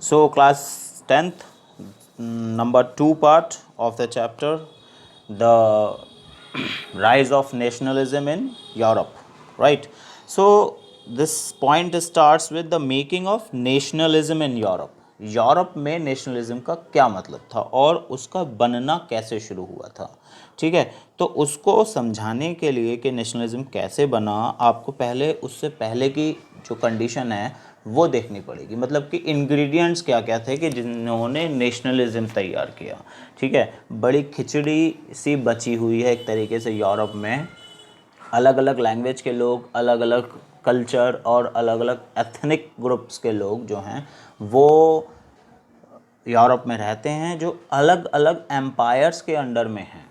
So class 10th, number 2 part of the chapter, the rise of nationalism in Europe, right? So this point starts with the making of nationalism in Europe. Europe में nationalism का क्या मतलब था और उसका बनना कैसे शुरू हुआ था, ठीक है। तो उसको समझाने के लिए कि नेशनलिज्म कैसे बना, आपको पहले उससे पहले की जो कंडीशन है वो देखनी पड़ेगी, मतलब कि इंग्रेडिएंट्स क्या क्या थे कि जिन्होंने नेशनलिज्म तैयार किया, ठीक है। बड़ी खिचड़ी सी बची हुई है एक तरीके से यूरोप में। अलग अलग लैंग्वेज के लोग, अलग अलग कल्चर और अलग अलग एथनिक ग्रुप्स के लोग जो हैं वो यूरोप में रहते हैं, जो अलग अलग एम्पायर्स के अंडर में हैं,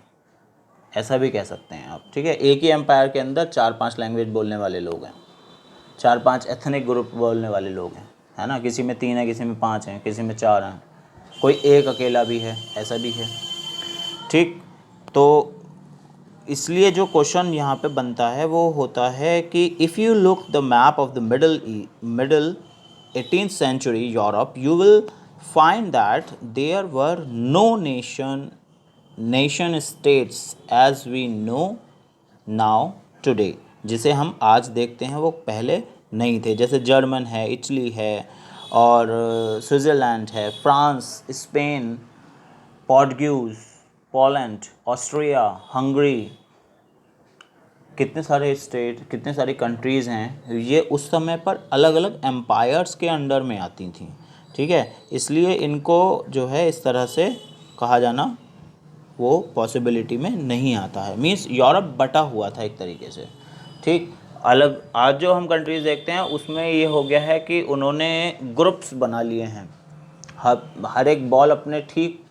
ऐसा भी कह सकते हैं आप, ठीक है। एक ही एम्पायर के अंदर 4-5 लैंग्वेज बोलने वाले लोग हैं, 4-5 एथनिक ग्रुप बोलने वाले लोग हैं, है ना। किसी में 3 है, किसी में 5 हैं, किसी में 4 हैं, कोई एक अकेला भी है, ऐसा भी है, ठीक। तो इसलिए जो क्वेश्चन यहाँ पे बनता है वो होता है कि if you look the map of the middle 18th century Europe, you will find that there were no nation states as we know now today. जिसे हम आज देखते हैं वो पहले नहीं थे। जैसे जर्मन है, इटली है, और स्विट्ज़रलैंड है, France, Spain, Portuguese, Poland, Austria, Hungary, कितने सारे स्टेट, कितने सारी कंट्रीज़ हैं, ये उस समय पर अलग अलग एम्पायर्स के अंडर में आती थी, ठीक है। इसलिए इनको जो है इस तरह से कहा जाना वो पॉसिबिलिटी में नहीं आता है। मीन्स यूरोप बटा हुआ था एक तरीके से, ठीक। अलग आज जो हम कंट्रीज़ देखते हैं उसमें ये हो गया है कि उन्होंने ग्रुप्स बना लिए हैं, हर एक बॉल अपने ठीक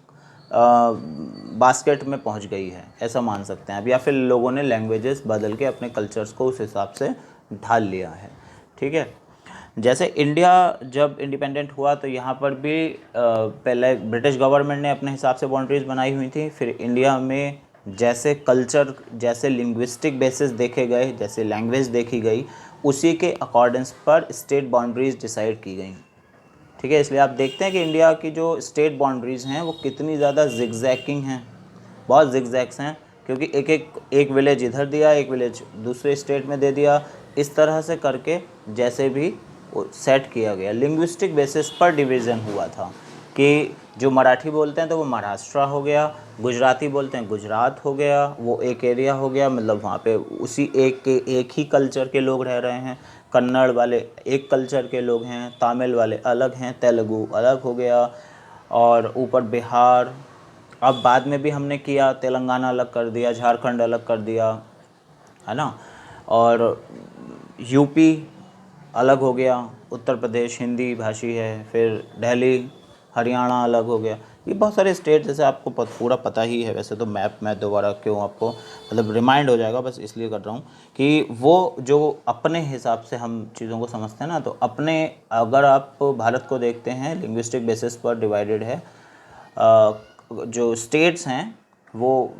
बास्केट में पहुंच गई है, ऐसा मान सकते हैं अब। या फिर लोगों ने लैंग्वेजेस बदल के अपने कल्चर्स को उस हिसाब से ढाल लिया है, ठीक है। जैसे इंडिया जब इंडिपेंडेंट हुआ तो यहाँ पर भी पहले ब्रिटिश गवर्नमेंट ने अपने हिसाब से बाउंड्रीज बनाई हुई थी। फिर इंडिया में जैसे कल्चर, जैसे लिंग्विस्टिक बेसिस देखे गए, जैसे लैंग्वेज देखी गई, उसी के अकॉर्डेंस पर स्टेट बाउंड्रीज डिसाइड की गई, ठीक है। इसलिए आप देखते हैं कि इंडिया की जो स्टेट बाउंड्रीज़ हैं वो कितनी ज़्यादा जिगजैकिंग हैं, बहुत जिगजैक्स हैं, क्योंकि एक विलेज इधर दिया, एक विलेज दूसरे स्टेट में दे दिया, इस तरह से करके जैसे भी सेट किया गया। लिंग्विस्टिक बेसिस पर डिवीज़न हुआ था कि जो मराठी बोलते हैं तो वो महाराष्ट्र हो गया, गुजराती बोलते हैं गुजरात हो गया, वो एक एरिया हो गया, मतलब वहाँ पे उसी एक ही कल्चर के लोग रह रहे हैं। कन्नड़ वाले एक कल्चर के लोग हैं, तमिल वाले अलग हैं, तेलुगु अलग हो गया, और ऊपर बिहार, अब बाद में भी हमने किया, तेलंगाना अलग कर दिया, झारखंड अलग कर दिया, है ना। और यूपी अलग हो गया, उत्तर प्रदेश हिंदी भाषी है, फिर दिल्ली हरियाणा अलग हो गया। ये बहुत सारे स्टेट, जैसे आपको पूरा पता ही है वैसे तो, मैप मैं दोबारा क्यों आपको मतलब रिमाइंड हो जाएगा, बस इसलिए कर रहा हूँ कि वो जो अपने हिसाब से हम चीज़ों को समझते हैं ना, तो अपने अगर आप भारत को देखते हैं लिंग्विस्टिक बेसिस पर डिवाइडेड है, जो स्टेट्स हैं वो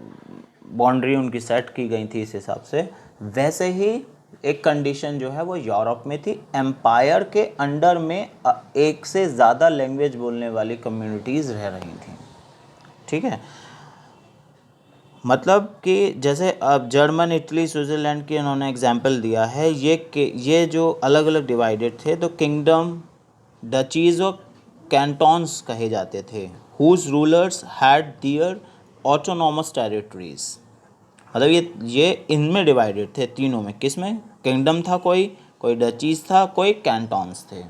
बाउंड्री उनकी सेट की गई थी इस हिसाब से। वैसे ही एक कंडीशन जो है वो यूरोप में थी, एम्पायर के अंडर में एक से ज़्यादा लैंग्वेज बोलने वाली कम्युनिटीज़ रह रही थी, ठीक है। मतलब कि जैसे अब जर्मन, इटली, स्विट्ज़रलैंड की उन्होंने एग्जांपल दिया है, ये जो अलग अलग डिवाइडेड थे तो किंगडम, डचीज और कैंटोन्स कहे जाते थे, whose rulers had their autonomous territories. मतलब ये इनमें डिवाइडेड थे तीनों में, किस में, किंगडम था कोई, कोई डचीज था, कोई कैंटोन्स थे,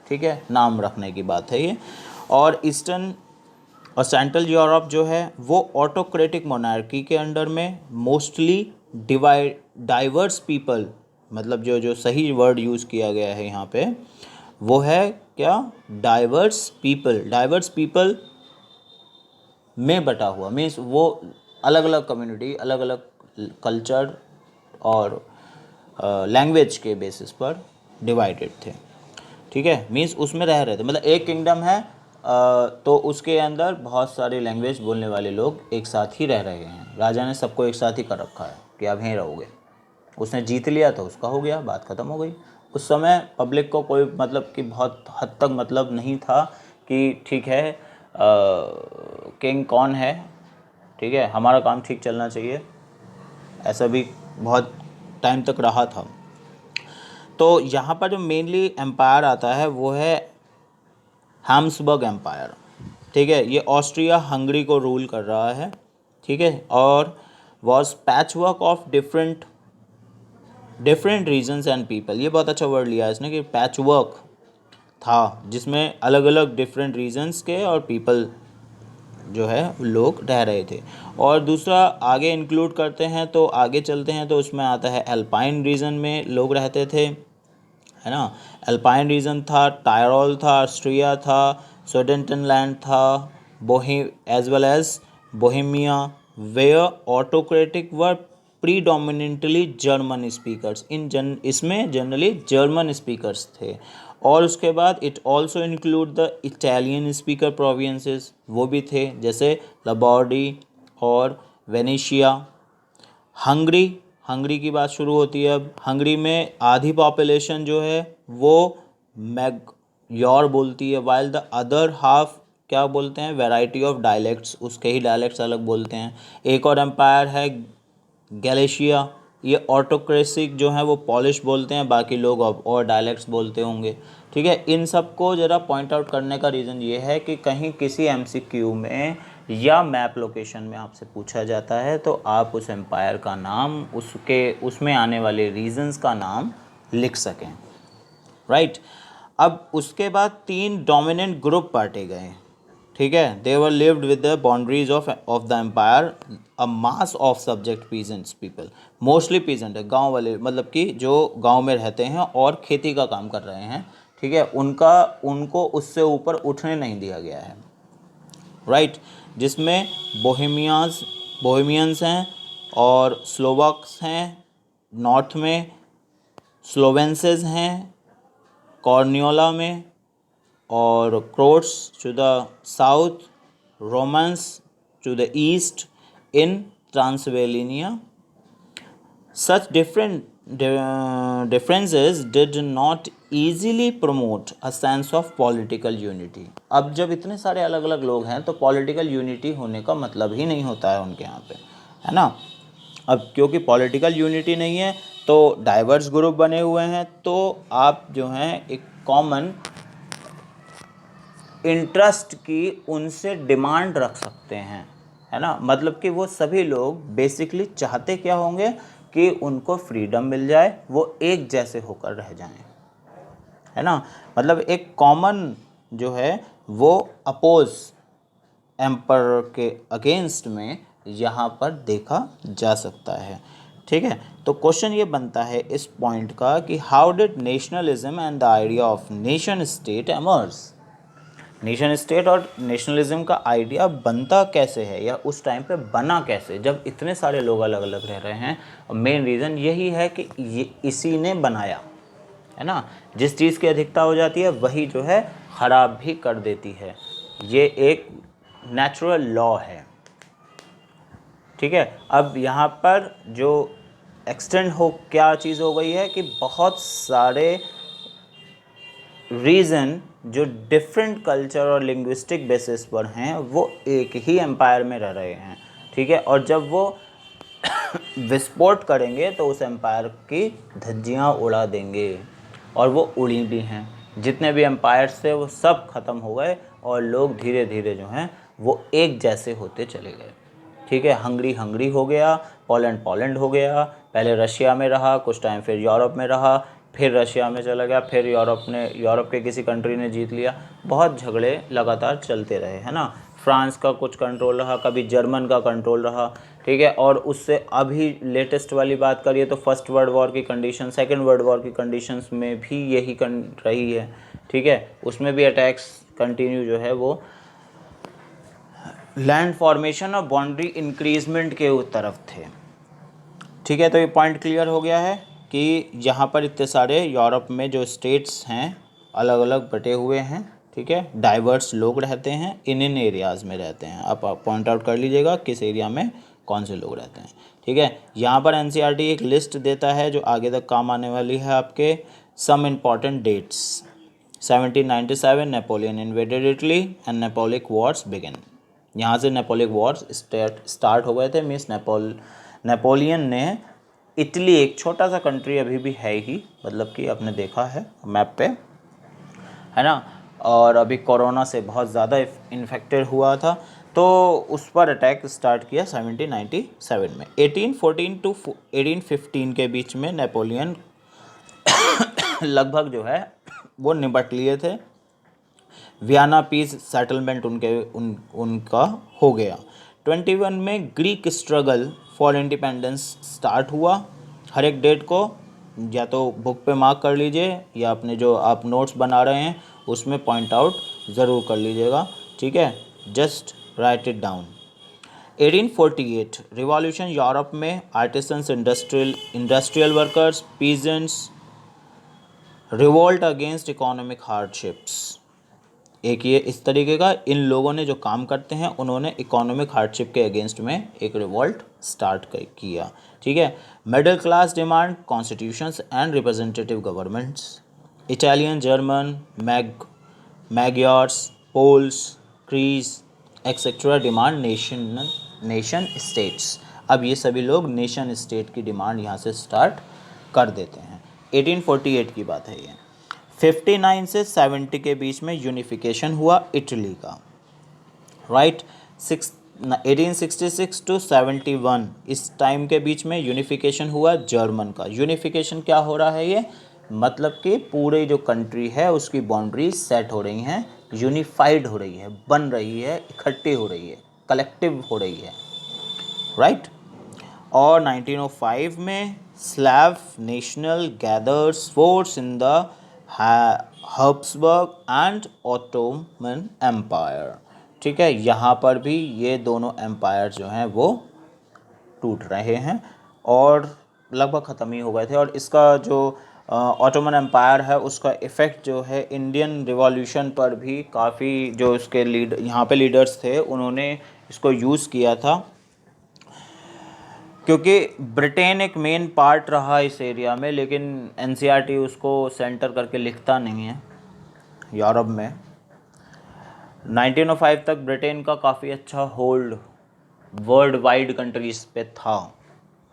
ठीक है, नाम रखने की बात है ये। और ईस्टर्न और सेंट्रल यूरोप जो है वो ऑटोक्रेटिक मोनार्की के अंडर में, मोस्टली डाइवर्स पीपल, मतलब जो जो सही वर्ड यूज़ किया गया है यहाँ पे वो है क्या, डाइवर्स पीपल में बटा हुआ, मीन्स वो अलग अलग कम्युनिटी, अलग अलग कल्चर और लैंग्वेज के बेसिस पर डिवाइडेड थे, ठीक है। मीन्स उसमें रह रहे थे, मतलब एक किंगडम है तो उसके अंदर बहुत सारी लैंग्वेज बोलने वाले लोग एक साथ ही रह रहे हैं। राजा ने सबको एक साथ ही कर रखा है कि आप यहीं रहोगे, उसने जीत लिया तो उसका हो गया, बात ख़त्म हो गई। उस समय पब्लिक को कोई मतलब कि बहुत हद तक मतलब नहीं था कि ठीक है किंग कौन है, ठीक है, हमारा काम ठीक चलना चाहिए, ऐसा भी बहुत टाइम तक रहा था। तो यहाँ पर जो मेनली एम्पायर आता है वो है हैम्सबर्ग एम्पायर, ठीक है, ये ऑस्ट्रिया हंगरी को रूल कर रहा है, ठीक है, और was patchwork of different regions and people, ये बहुत अच्छा वर्ड लिया है इसने कि पैचवर्क था जिसमें अलग अलग डिफरेंट रीजन्स के और पीपल जो है लोग रह रहे थे। और दूसरा आगे इंक्लूड करते हैं तो आगे चलते हैं तो उसमें आता है अल्पाइन रीजन में लोग रहते थे, है ना, अल्पाइन रीजन था, टायरोल था, ऑस्ट्रिया था, सुडेंटनलैंड था, as well as Bohemia, where autocratic were predominantly German speakers, इसमें जनरली जर्मन स्पीकर्स थे। और उसके बाद it also include the Italian speaker provinces, वो भी थे, जैसे लबॉर्डी और वेनेशिया। हंगरी की बात शुरू होती है। अब हंगरी में आधी पॉपुलेशन जो है वो मैग्योर बोलती है, वाइल द अदर हाफ क्या बोलते हैं, वैरायटी ऑफ डायलेक्ट्स, उसके ही डायलेक्ट्स अलग बोलते हैं। एक और एम्पायर है गैलिशिया, ये ऑटोक्रेसिक जो है वो पॉलिश बोलते हैं, बाकी लोग और डायलेक्ट्स बोलते होंगे, ठीक है। इन सब को ज़रा पॉइंट आउट करने का रीज़न ये है कि कहीं किसी एमसीक्यू में या मैप लोकेशन में आपसे पूछा जाता है तो आप उस एम्पायर का नाम, उसमें आने वाले रीजंस का नाम लिख सकें, राइट। अब उसके बाद 3 डोमिनेंट ग्रुप बांटे गए, ठीक है। They were lived with the boundaries of the empire, a mass of subject peasants people, mostly peasant है, गांव वाले, मतलब कि जो गांव में रहते हैं और खेती का काम कर रहे हैं, ठीक है, उनको उससे ऊपर उठने नहीं दिया गया है, राइट। जिसमें बोहेमियंस हैं और स्लोवाक्स हैं, नॉर्थ में स्लोवेंसेस हैं कॉर्नियोला में, और Croats to the south, Romans to the east in Transylvania. Such differences did not easily promote a sense of political unity. अब जब इतने सारे अलग अलग लोग हैं तो पॉलिटिकल यूनिटी होने का मतलब ही नहीं होता है उनके यहाँ पे, है ना। अब क्योंकि पॉलिटिकल यूनिटी नहीं है तो डाइवर्स ग्रुप बने हुए हैं, तो आप जो हैं एक कॉमन इंटरेस्ट की उनसे डिमांड रख सकते हैं, है ना। मतलब कि वो सभी लोग बेसिकली चाहते क्या होंगे कि उनको फ्रीडम मिल जाए, वो एक जैसे होकर रह जाएं, है ना। मतलब एक कॉमन जो है वो अपोज एम्पर के अगेंस्ट में यहाँ पर देखा जा सकता है, ठीक है। तो क्वेश्चन ये बनता है इस पॉइंट का कि how did nationalism and the idea of nation state emerge. Nation state और नेशनलिज्म का आइडिया बनता कैसे है या उस टाइम पे बना कैसे, जब इतने सारे लोग अलग अलग रह रहे हैं। और मेन रीज़न यही है कि ये इसी ने बनाया, है ना। जिस चीज़ की अधिकता हो जाती है वही जो है ख़राब भी कर देती है, ये एक नेचुरल लॉ है, ठीक है। अब यहाँ पर जो एक्सटेंड हो क्या चीज़ हो गई है कि बहुत सारे रीज़न जो डिफरेंट कल्चर और लिंग्विस्टिक बेसिस पर हैं वो एक ही एम्पायर में रह रहे हैं, ठीक है। और जब वो विस्फोट करेंगे तो उस एम्पायर की धज्जियाँ उड़ा देंगे, और वो उड़ी भी हैं। जितने भी एम्पायर्स थे वो सब ख़त्म हो गए और लोग धीरे धीरे जो हैं वो एक जैसे होते चले गए, ठीक है। हंगरी हो गया, पोलैंड हो गया, पहले रशिया में रहा कुछ टाइम, फिर यूरोप में रहा, फिर रशिया में चला गया, फिर यूरोप के किसी कंट्री ने जीत लिया। बहुत झगड़े लगातार चलते रहे, है ना। फ्रांस का कुछ कंट्रोल रहा, कभी जर्मन का कंट्रोल रहा, ठीक है। और उससे अभी लेटेस्ट वाली बात करिए तो फर्स्ट वर्ल्ड वॉर की कंडीशन, सेकेंड वर्ल्ड वॉर की कंडीशंस में भी यही रही है, ठीक है। उसमें भी अटैक्स कंटिन्यू जो है वो लैंड फॉर्मेशन और बाउंड्री इंक्रीजमेंट के तरफ थे, ठीक है। तो ये पॉइंट क्लियर हो गया है कि यहाँ पर इतने सारे यूरोप में जो स्टेट्स हैं अलग अलग बटे हुए हैं, ठीक है। डाइवर्स लोग रहते हैं, इन एरियाज़ में रहते हैं। आप पॉइंट आउट कर लीजिएगा किस एरिया में कौन से लोग रहते हैं, ठीक है। यहाँ पर एनसीईआरटी एक लिस्ट देता है जो आगे तक काम आने वाली है आपके। Some important dates, 1797 Napoleon invaded Italy and Napoleonic wars begin. यहाँ से नेपोलिक वॉर्स स्टार्ट हो गए थे। मीन्स नेपोलियन ने इटली, एक छोटा सा कंट्री अभी भी है ही, मतलब कि आपने देखा है मैप पे, है ना, और अभी कोरोना से बहुत ज़्यादा इन्फेक्टेड हुआ था, तो उस पर अटैक स्टार्ट किया 1797 में। 1814 टू 1815 के बीच में नेपोलियन लगभग जो है वो निपट लिए थे। वियना पीस सेटलमेंट उनका हो गया। 21 में Greek struggle for independence start हुआ। हर एक डेट को या तो बुक पे मार्क कर लीजिए या अपने जो आप नोट्स बना रहे हैं उसमें पॉइंट आउट ज़रूर कर लीजिएगा, ठीक है, just write it down. 1848 revolution Europe में, artisans, industrial workers, peasants revolt against economic hardships. एक ये इस तरीके का, इन लोगों ने जो काम करते हैं उन्होंने इकोनॉमिक हार्डशिप के अगेंस्ट में एक रिवोल्ट स्टार्ट किया, ठीक है। Middle class demand constitutions and representative governments. Italian, German, Magyars, Poles, Greeks etcetera demand nation states. अब ये सभी लोग नेशन स्टेट की डिमांड यहाँ से स्टार्ट कर देते हैं। 1848 की बात है ये। 59 से 70 के बीच में यूनिफिकेशन हुआ इटली का, राइट। 1866 टू 71 इस टाइम के बीच में यूनिफिकेशन हुआ जर्मन का। यूनिफिकेशन क्या हो रहा है ये, मतलब कि पूरे जो कंट्री है उसकी बाउंड्रीज सेट हो रही हैं, यूनिफाइड हो रही है, बन रही है, इकट्ठी हो रही है, कलेक्टिव हो रही है, राइट। और 1905 में Slav national gathers force in the Habsburg and Ottoman empire, ठीक है। यहाँ पर भी ये दोनों एम्पायर जो हैं वो टूट रहे हैं और लगभग ख़त्म ही हो गए थे। और इसका जो ऑटोमन एम्पायर है उसका इफ़ेक्ट जो है इंडियन रिवॉल्यूशन पर भी काफ़ी, जो इसके यहाँ पे लीडर्स थे उन्होंने इसको यूज़ किया था, क्योंकि ब्रिटेन एक मेन पार्ट रहा इस एरिया में, लेकिन एनसीईआरटी उसको सेंटर करके लिखता नहीं है यूरोप में। 1905 तक ब्रिटेन का काफ़ी अच्छा होल्ड वर्ल्ड वाइड कंट्रीज़ पे था,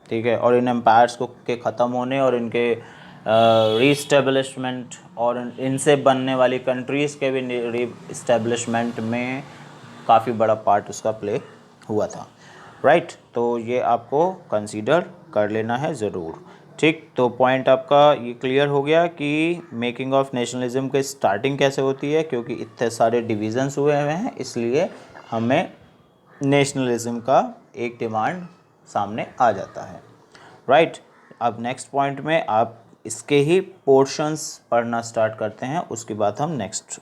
ठीक है। और इन एम्पायर्स को के ख़त्म होने और इनके रीस्टेब्लिशमेंट और इनसे बनने वाली कंट्रीज़ के भी रीस्टेब्लिशमेंट में काफ़ी बड़ा पार्ट उसका प्ले हुआ था, राइट। तो ये आपको कंसीडर कर लेना है ज़रूर, ठीक। तो पॉइंट आपका ये क्लियर हो गया कि मेकिंग ऑफ नेशनलिज्म के स्टार्टिंग कैसे होती है, क्योंकि इतने सारे डिविजन्स हुए हुए हैं इसलिए हमें नेशनलिज्म का एक डिमांड सामने आ जाता है, राइट। अब नेक्स्ट पॉइंट में आप इसके ही पोर्शंस पढ़ना स्टार्ट करते हैं, उसके बाद हम नेक्स्ट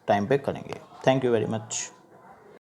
टाइम पे करेंगे। Thank you very much.